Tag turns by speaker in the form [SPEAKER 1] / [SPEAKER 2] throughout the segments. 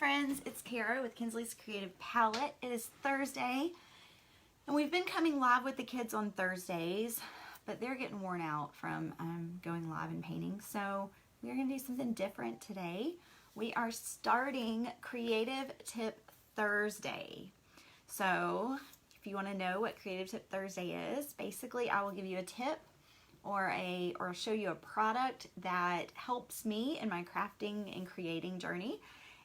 [SPEAKER 1] friends, it's Kara with Kinsley's Creative Palette. It is Thursday, and we've been coming live with the kids on Thursdays, but they're getting worn out from going live and painting, so we're going to do something different today. We are starting Creative Tip Thursday. So if you want to know what Creative Tip Thursday is, basically I will give you a tip or show you a product that helps me in my crafting and creating journey,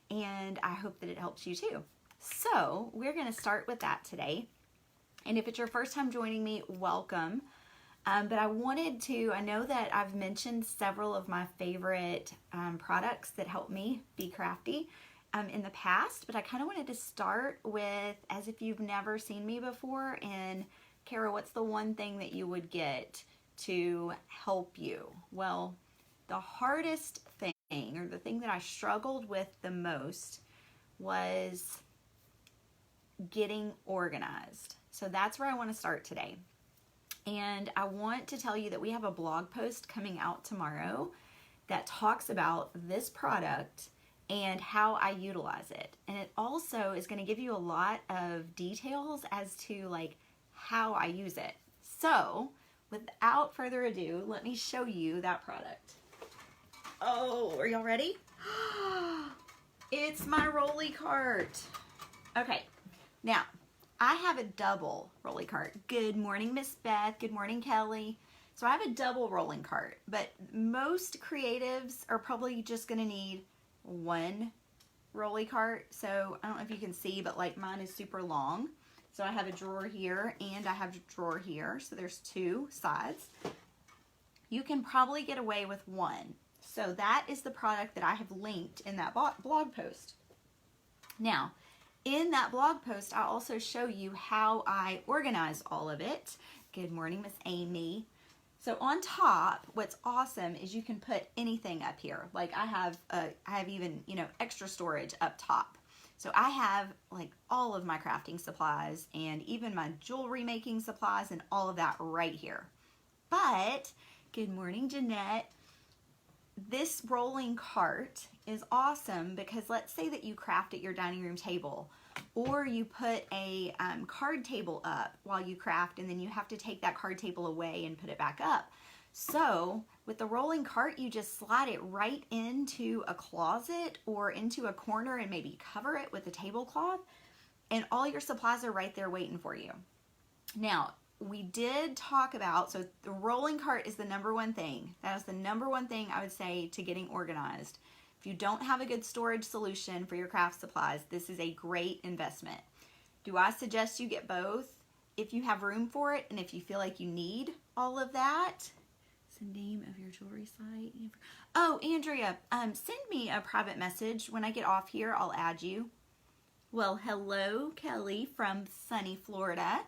[SPEAKER 1] and I hope that it helps you too. So we're going to start with that today, and if it's your first time joining me, welcome. But I know that I've mentioned several of my favorite products that help me be crafty in the past, but I kind of wanted to start with as if you've never seen me before. And Kara, what's the one thing that you would get to help you? Well, the hardest thing, or the thing that I struggled with the most, was getting organized. So that's where I want to start today. And I want to tell you that we have a blog post coming out tomorrow that talks about this product and how I utilize it. And it also is going to give you a lot of details as to like how I use it. So without further ado, let me show you that product. Oh, are y'all ready? It's my rolly cart. Okay, now I have a double rolly cart. Good morning, Miss Beth. Good morning, Kelly. So I have a double rolling cart, but most creatives are probably just gonna need one rolly cart. So I don't know if you can see, but like mine is super long. So I have a drawer here and I have a drawer here. So there's two sides. You can probably get away with one. So that is the product that I have linked in that blog post. Now, in that blog post, I also show you how I organize all of it. Good morning, Miss Amy. So on top, what's awesome is you can put anything up here. Like I have even, extra storage up top. So I have like all of my crafting supplies and even my jewelry making supplies and all of that right here. But, good morning, Jeanette. This rolling cart is awesome because let's say that you craft at your dining room table, or you put a card table up while you craft, and then you have to take that card table away and put it back up. So with the rolling cart, you just slide it right into a closet or into a corner and maybe cover it with a tablecloth, and all your supplies are right there waiting for you. Now, we did talk about, so the rolling cart is the number one thing. That is the number one thing I would say to getting organized. If you don't have a good storage solution for your craft supplies, this is a great investment. Do I suggest you get both if you have room for it and if you feel like you need all of that? It's the name of your jewelry site. Oh, Andrea, send me a private message. When I get off here, I'll add you. Well, hello, Kelly from sunny Florida.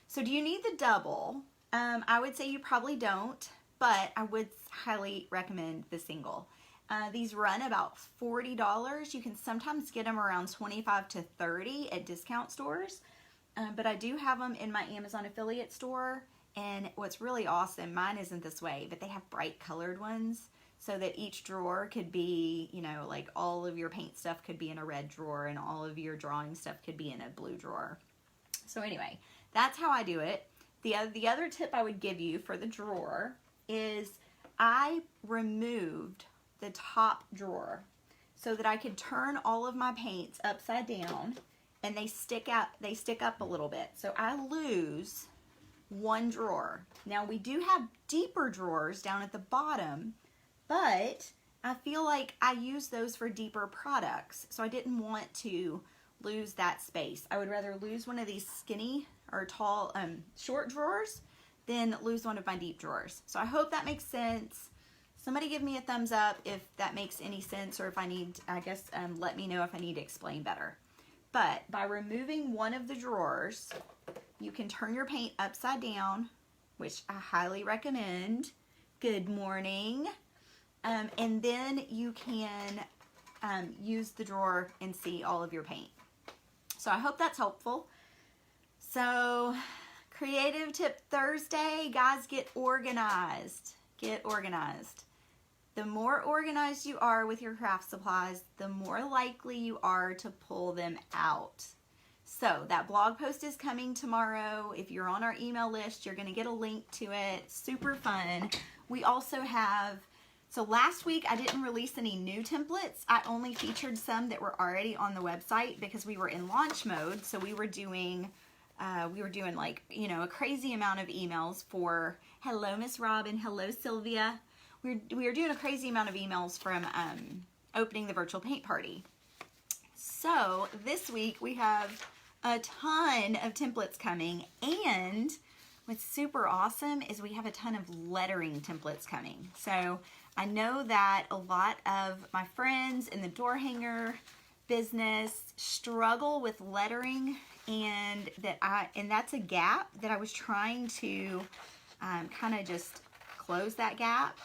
[SPEAKER 1] So do you need the double? I would say you probably don't, but I would highly recommend the single. These run about $40. You can sometimes get them around $25 to $30 at discount stores, but I do have them in my Amazon affiliate store, and what's really awesome, mine isn't this way, but they have bright colored ones so that each drawer could be, like all of your paint stuff could be in a red drawer and all of your drawing stuff could be in a blue drawer. So anyway, that's how I do it. The other tip I would give you for the drawer is I removed the top drawer so that I could turn all of my paints upside down and they stick up a little bit. So I lose one drawer. Now we do have deeper drawers down at the bottom, but I feel like I use those for deeper products. So I didn't want to lose that space. I would rather lose one of these skinny or tall short drawers than lose one of my deep drawers. So I hope that makes sense. Somebody give me a thumbs up if that makes any sense, or if I need, let me know if I need to explain better. But by removing one of the drawers, you can turn your paint upside down, which I highly recommend. Good morning. And then you can use the drawer and see all of your paint. So I hope that's helpful. So Creative Tip Thursday, guys, get organized. Get organized. The more organized you are with your craft supplies, the more likely you are to pull them out. So that blog post is coming tomorrow. If you're on our email list, you're going to get a link to it. Super fun. We also have, so last week I didn't release any new templates. I only featured some that were already on the website because we were in launch mode. So we were doing like, you know, a crazy amount of emails for hello, Miss Robin. Hello, Sylvia. We were doing a crazy amount of emails from opening the virtual paint party. So this week we have a ton of templates coming, and what's super awesome is we have a ton of lettering templates coming. So I know that a lot of my friends in the door hanger business struggle with lettering, and that's a gap that I was trying to kind of just close that gap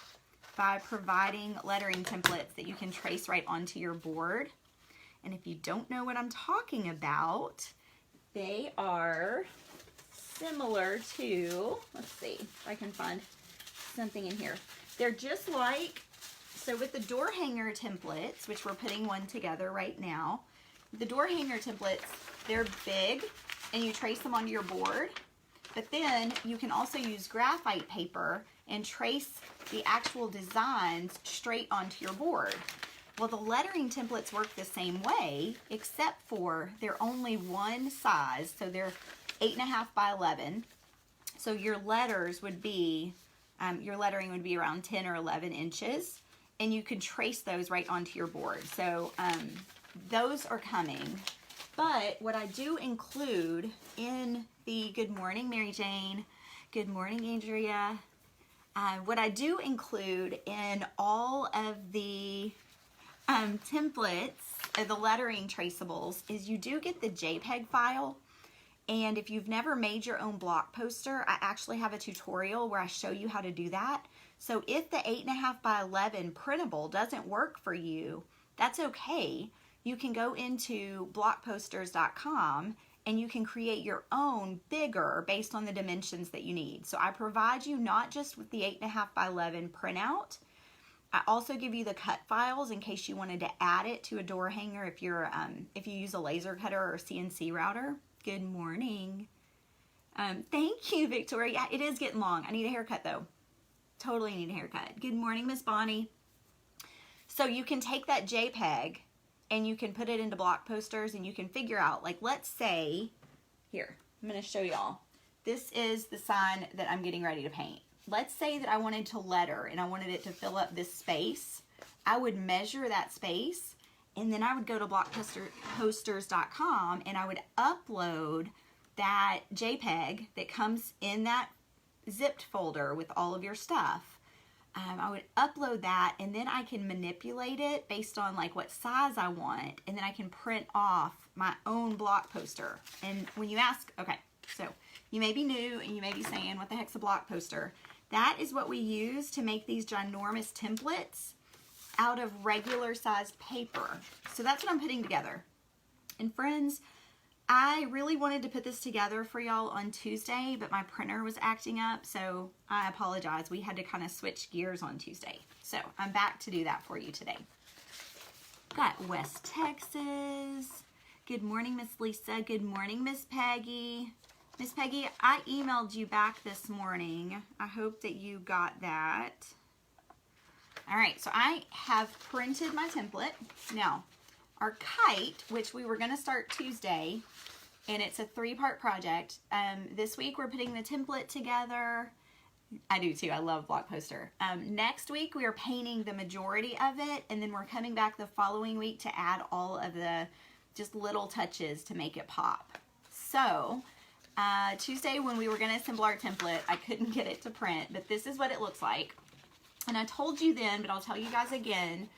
[SPEAKER 1] by providing lettering templates that you can trace right onto your board. And if you don't know what I'm talking about, they are similar to, let's see if I can find something in here. They're just like, so with the door hanger templates, which we're putting one together right now, the door hanger templates, they're big and you trace them onto your board, but then you can also use graphite paper and trace the actual designs straight onto your board. Well, the lettering templates work the same way, except for they're only one size, so they're 8.5 by 11. So your letters would be, your lettering would be around 10 or 11 inches, and you can trace those right onto your board. So those are coming. But what I do include in the good morning, Mary Jane, good morning, Andrea. What I do include in all of the templates, the lettering traceables, is you do get the JPEG file. And if you've never made your own block poster, I actually have a tutorial where I show you how to do that. So if the 8.5 by 11 printable doesn't work for you, that's okay. You can go into blockposters.com and you can create your own bigger based on the dimensions that you need. So I provide you not just with the 8.5 by 11 printout, I also give you the cut files in case you wanted to add it to a door hanger if you're if you use a laser cutter or CNC router. Good morning. Thank you, Victoria. It is getting long. I need a haircut though. Totally need a haircut. Good morning, Miss Bonnie. So you can take that JPEG and you can put it into block posters and you can figure out, like, let's say, here, I'm going to show y'all. This is the sign that I'm getting ready to paint. Let's say that I wanted to letter and I wanted it to fill up this space. I would measure that space and then I would go to blockposters.com and I would upload that JPEG that comes in that zipped folder with all of your stuff. I would upload that and then I can manipulate it based on like what size I want, and then I can print off my own block poster. And when you ask, okay, so you may be new and you may be saying, what the heck's a block poster? That is what we use to make these ginormous templates out of regular sized paper. So that's what I'm putting together. And friends, I really wanted to put this together for y'all on Tuesday, but my printer was acting up, so I apologize. We had to kind of switch gears on Tuesday. So I'm back to do that for you today. Got West Texas. Good morning, Miss Lisa. Good morning, Miss Peggy. Miss Peggy, I emailed you back this morning. I hope that you got that. All right, so I have printed my template. Now, our kite, which we were going to start Tuesday, and it's a 3-part project. This week we're putting the template together. I do too. I love block poster. Next week we are painting the majority of it, and then we're coming back the following week to add all of the just little touches to make it pop. So Tuesday when we were going to assemble our template, I couldn't get it to print, but this is what it looks like. And I told you then, but I'll tell you guys again.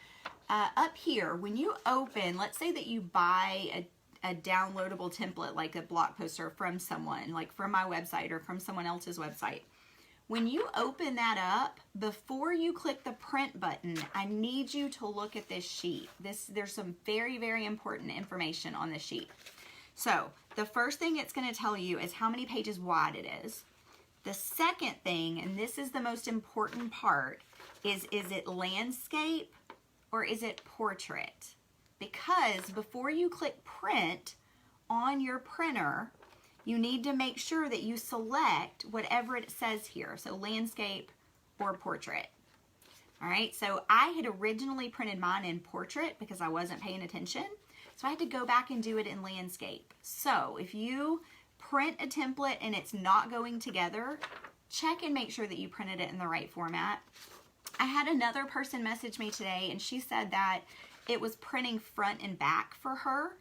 [SPEAKER 1] Up here, when you open, let's say that you buy a downloadable template like a block poster from someone, like from my website or from someone else's website. When you open that up, before you click the print button, I need you to look at this sheet. There's some very, very important information on this sheet. So the first thing it's going to tell you is how many pages wide it is. The second thing, and this is the most important part, is it landscape or is it portrait? Because before you click print on your printer, you need to make sure that you select whatever it says here. So landscape or portrait. All right, so I had originally printed mine in portrait because I wasn't paying attention. So I had to go back and do it in landscape. So if you print a template and it's not going together, check and make sure that you printed it in the right format. I had another person message me today and she said that it was printing front and back for her.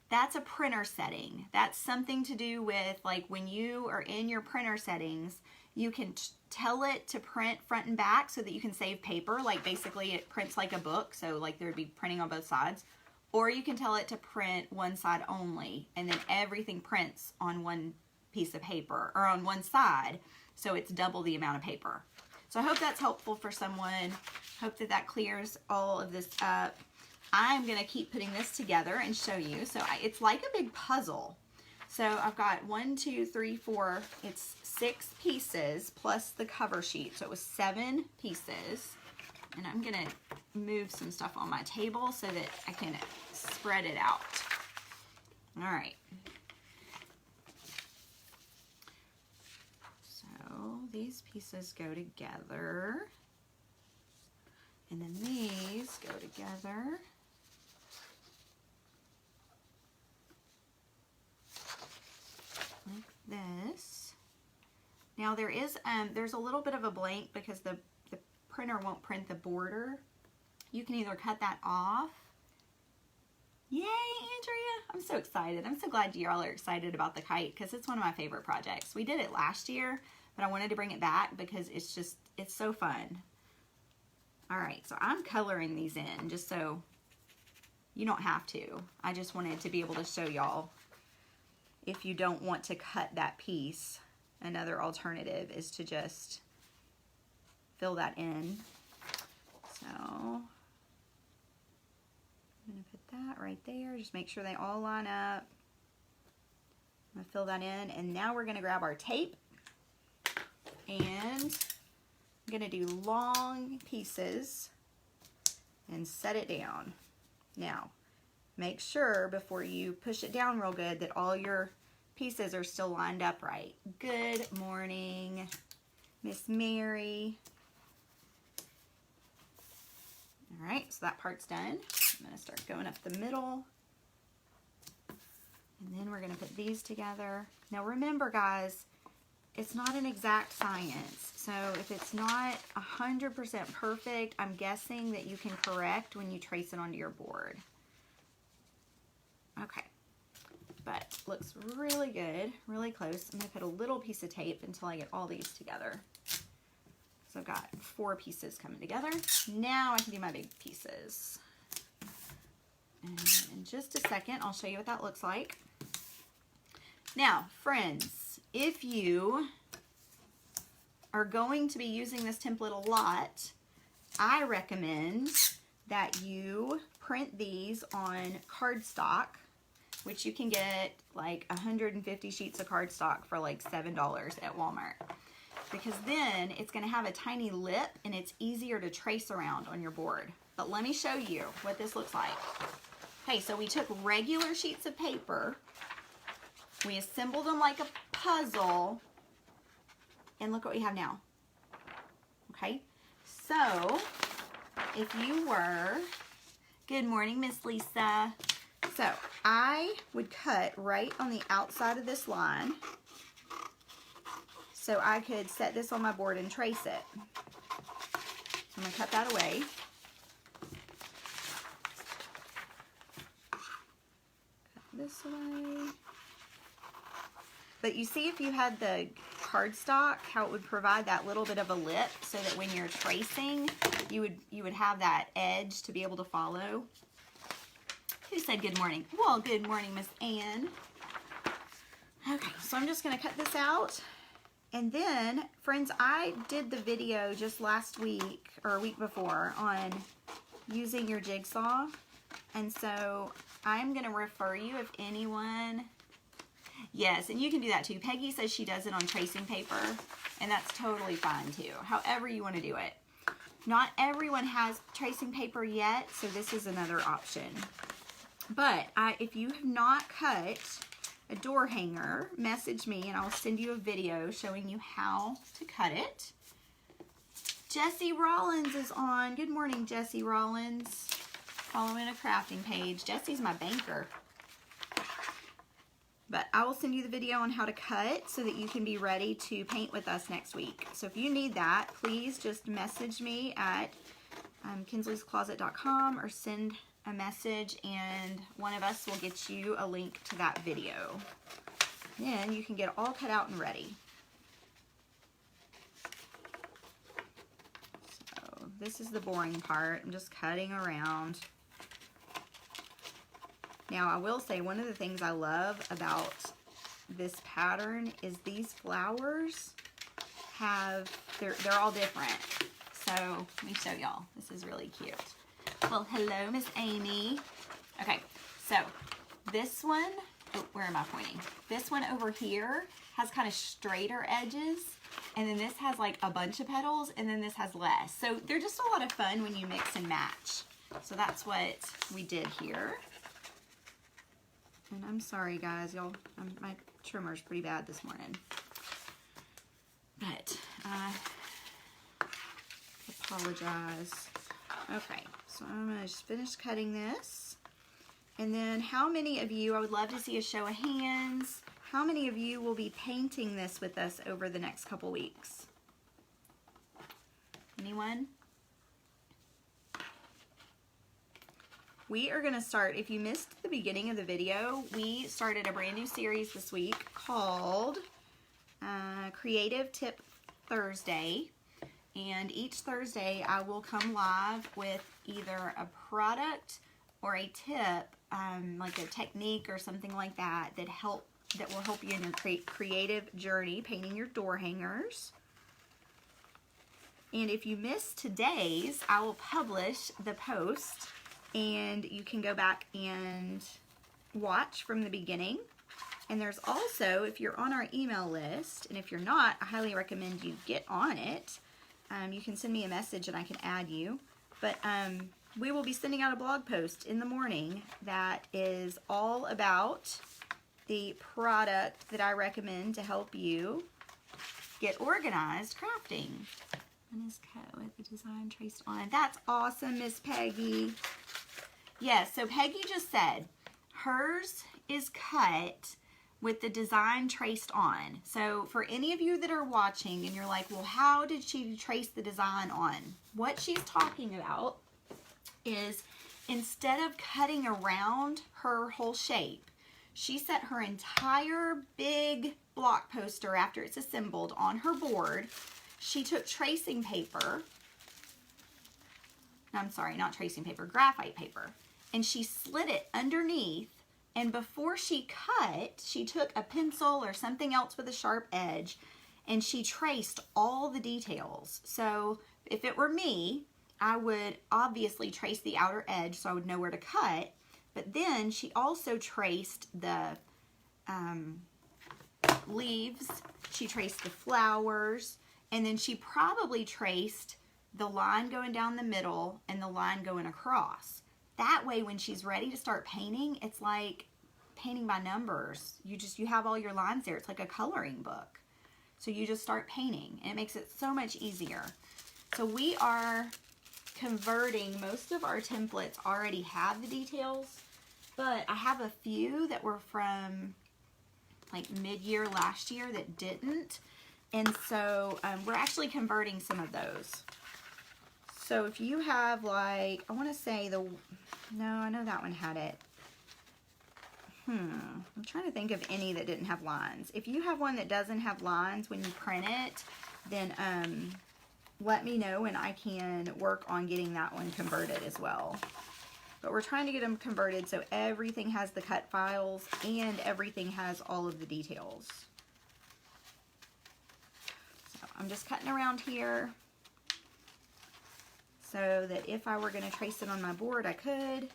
[SPEAKER 1] That's a printer setting. That's something to do with, like, when you are in your printer settings, you can tell it to print front and back so that you can save paper. Like, basically it prints like a book, so like there'd be printing on both sides. Or you can tell it to print one side only, and then everything prints on one piece of paper, or on one side, so it's double the amount of paper. So I hope that's helpful for someone. Hope that that clears all of this up. I'm going to keep putting this together and show you. So it's like a big puzzle. So I've got 1, 2, 3, 4, it's 6 pieces plus the cover sheet. So it was 7 pieces. And I'm going to move some stuff on my table so that I can spread it out. All right. So these pieces go together. And then these go together. Like this. Now there is there's a little bit of a blank because the printer won't print the border. You can either cut that off. Yay, Andrea! I'm so excited. I'm so glad you all are excited about the kite because it's one of my favorite projects. We did it last year, but I wanted to bring it back because it's so fun. All right, so I'm coloring these in just so you don't have to. I just wanted to be able to show y'all. If you don't want to cut that piece, another alternative is to just fill that in. So I'm going to put that right there. Just make sure they all line up. I'm going to fill that in. And now we're going to grab our tape. And I'm going to do long pieces and set it down. Now, make sure before you push it down real good that all your pieces are still lined up right. Good morning, Miss Mary. All right, so that part's done. I'm going to start going up the middle. And then we're going to put these together. Now remember, guys, it's not an exact science. So if it's not 100% perfect, I'm guessing that you can correct when you trace it onto your board. Okay, but looks really good, really close. I'm going to put a little piece of tape until I get all these together. So I've got 4 pieces coming together. Now I can do my big pieces. And in just a second, I'll show you what that looks like. Now, friends, if you are going to be using this template a lot, I recommend that you print these on cardstock, which you can get like 150 sheets of cardstock for like $7 at Walmart. Because then it's going to have a tiny lip and it's easier to trace around on your board. But let me show you what this looks like. Okay, so we took regular sheets of paper, we assembled them like a puzzle, and look what we have now. Okay, so if you were, good morning, Miss Lisa. So I would cut right on the outside of this line so I could set this on my board and trace it. I'm going to cut that away. Cut this away. But you see, if you had the cardstock, how it would provide that little bit of a lip so that when you're tracing, you would have that edge to be able to follow. Who said good morning? Well, good morning, Miss Ann. Okay, so I'm just going to cut this out. And then, friends, I did the video just last week, or a week before, on using your jigsaw. And so I'm going to refer you if anyone... Yes, and you can do that too. Peggy says she does it on tracing paper, and that's totally fine too. However you want to do it. Not everyone has tracing paper yet, so this is another option. But if you have not cut a door hanger, message me and I'll send you a video showing you how to cut it. Jessie Rollins is on. Good morning, Jessie Rollins. Following a crafting page. Jessie's my banker. But I will send you the video on how to cut so that you can be ready to paint with us next week. So if you need that, please just message me at kinsleyscloset.com or send a message and one of us will get you a link to that video. Then you can get it all cut out and ready. So this is the boring part. I'm just cutting around. Now I will say one of the things I love about this pattern is these flowers they're all different. So let me show y'all. This is really cute. Well, hello, Miss Amy. Okay, so this one, oh, where am I pointing? This one over here has kind of straighter edges, and then this has like a bunch of petals, and then this has less. So they're just a lot of fun when you mix and match. So that's what we did here. And I'm sorry, guys, y'all. My trimmer's pretty bad this morning. But I apologize. Okay, so I'm going to just finish cutting this. And then how many of you, I would love to see a show of hands, how many of you will be painting this with us over the next couple weeks? Anyone? We are going to start, if you missed the beginning of the video, we started a brand new series this week called Creative Tip Thursday. And each Thursday I will come live with either a product or a tip, like a technique or something like that, that will help you in your creative journey painting your door hangers. And if you missed today's, I will publish the post and you can go back and watch from the beginning. And there's also, if you're on our email list, and if you're not, I highly recommend you get on it. You can send me a message and I can add you. But we will be sending out a blog post in the morning that is all about the product that I recommend to help you get organized crafting. One is cut with the design traced on. That's awesome, Miss Peggy. Yes, so Peggy just said hers is cut with the design traced on. So for any of you that are watching and you're like, well, how did she trace the design on? What she's talking about is instead of cutting around her whole shape, she set her entire big block poster after it's assembled on her board. She took tracing paper, I'm sorry, not tracing paper, graphite paper, and she slid it underneath. And before she cut, she took a pencil or something else with a sharp edge and she traced all the details. So if it were me, I would obviously trace the outer edge so I would know where to cut. But then she also traced the leaves, she traced the flowers, and then she probably traced the line going down the middle and the line going across. That way, when she's ready to start painting, it's like painting by numbers. You have all your lines there. It's like a coloring book. So you just start painting, and it makes it so much easier. So we are converting, most of our templates already have the details, but I have a few that were from like mid-year last year that didn't. And so we're actually converting some of those. So if you have like, I want to say no, I know that one had it. I'm trying to think of any that didn't have lines. If you have one that doesn't have lines when you print it, then let me know and I can work on getting that one converted as well. But we're trying to get them converted so everything has the cut files and everything has all of the details. So I'm just cutting around here so that if I were going to trace it on my board, I could.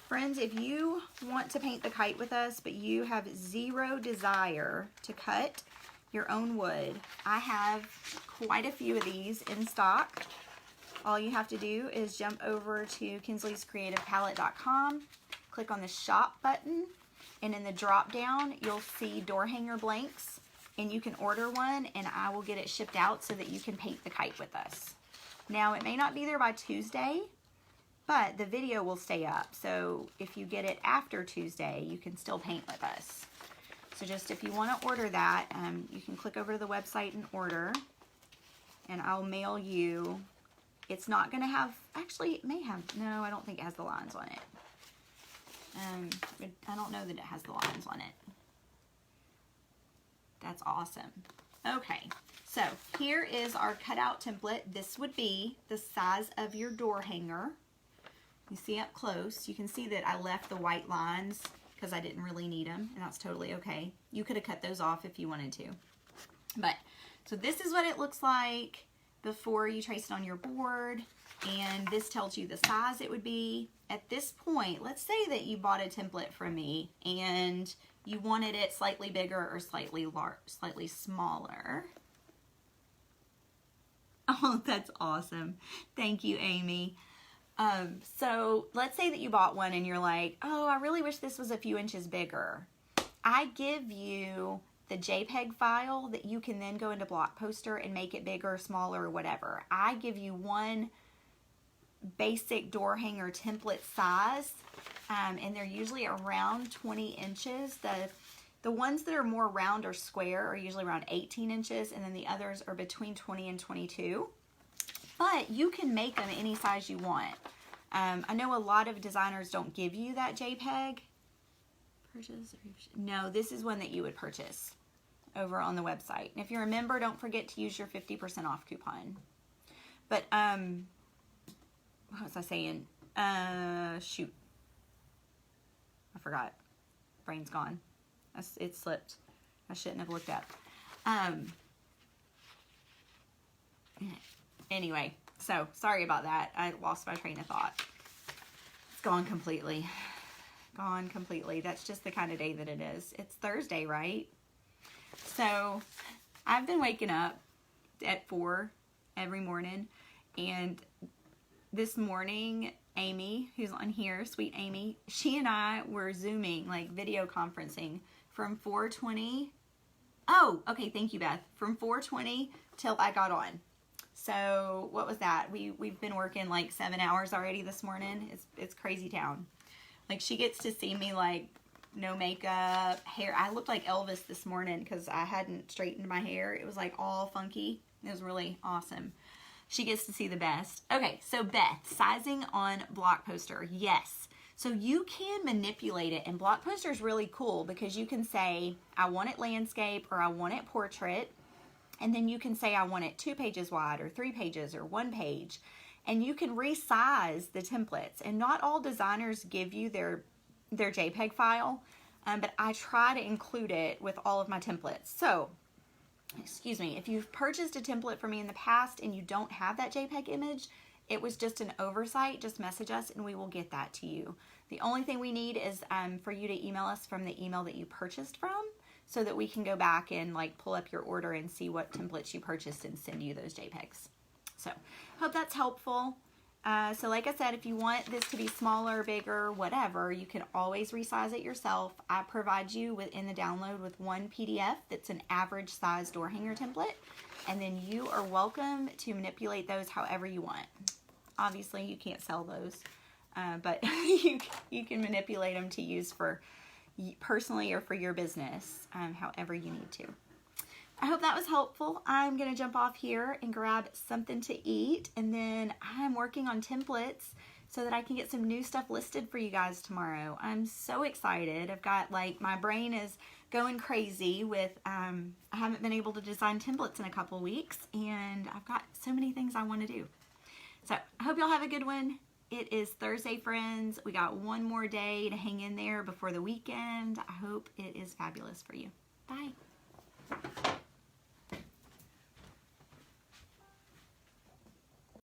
[SPEAKER 1] Friends, if you want to paint the kite with us, but you have zero desire to cut your own wood, I have quite a few of these in stock. All you have to do is jump over to Kinsley'sCreativePalette.com, click on the shop button, and in the drop down, you'll see door hanger blanks, and you can order one, and I will get it shipped out so that you can paint the kite with us. Now, it may not be there by Tuesday, but the video will stay up. So if you get it after Tuesday, you can still paint with us. So just if you want to order that, you can click over to the website and order, and I'll mail you. It's not going to have, actually it may have, no, I don't think it has the lines on it. I don't know that it has the lines on it. That's awesome. Okay, so here is our cutout template. This would be the size of your door hanger. You see up close, you can see that I left the white lines because I didn't really need them, and that's totally okay. You could have cut those off if you wanted to. But, so this is what it looks like before you trace it on your board, and this tells you the size it would be. At this point, let's say that you bought a template from me and you wanted it slightly bigger or slightly smaller. Oh, that's awesome. Thank you, Amy. So let's say that you bought one and you're like, oh, I really wish this was a few inches bigger. I give you the JPEG file that you can then go into Block Poster and make it bigger, smaller, or whatever. I give you one basic door hanger template size, and they're usually around 20 inches. The ones that are more round or square are usually around 18 inches, and then the others are between 20 and 22. But you can make them any size you want. I know a lot of designers don't give you that JPEG. Purchase? No, this is one that you would purchase over on the website. And if you're a member, don't forget to use your 50% off coupon. But, what was I saying? Shoot. I forgot. Brain's gone. It slipped. I shouldn't have looked up. Anyway, so sorry about that. I lost my train of thought. It's gone completely. Gone completely. That's just the kind of day that it is. It's Thursday, right? So I've been waking up at 4 every morning, and this morning, Amy, who's on here, sweet Amy, she and I were Zooming, like video conferencing from 4:20. Oh, okay, thank you, Beth. From 4:20 till I got on. So what was that? We've been working like 7 hours already this morning. It's crazy town. Like, she gets to see me like no makeup, hair. I looked like Elvis this morning because I hadn't straightened my hair. It was like all funky. It was really awesome. She gets to see the best. Okay, so Beth, sizing on Block Poster. Yes. So you can manipulate it, and Block Poster is really cool because you can say, I want it landscape or I want it portrait, and then you can say I want it 2 pages wide or 3 pages or 1 page, and you can resize the templates. And not all designers give you their JPEG file, but I try to include it with all of my templates. So, excuse me, if you've purchased a template from me in the past and you don't have that JPEG image, it was just an oversight, just message us and we will get that to you. The only thing we need is for you to email us from the email that you purchased from, so that we can go back and like pull up your order and see what templates you purchased and send you those JPEGs. So, hope that's helpful. So like I said, if you want this to be smaller, bigger, whatever, you can always resize it yourself. I provide you in the download with one PDF that's an average size door hanger template, and then you are welcome to manipulate those however you want. Obviously, you can't sell those, but you can manipulate them to use for personally or for your business, however you need to. I hope that was helpful. I'm going to jump off here and grab something to eat, and then I'm working on templates so that I can get some new stuff listed for you guys tomorrow. I'm so excited. I've got, like, my brain is going crazy with, I haven't been able to design templates in a couple weeks, and I've got so many things I want to do. So I hope y'all have a good one. It is Thursday, friends. We got one more day to hang in there before the weekend. I hope it is fabulous for you. Bye.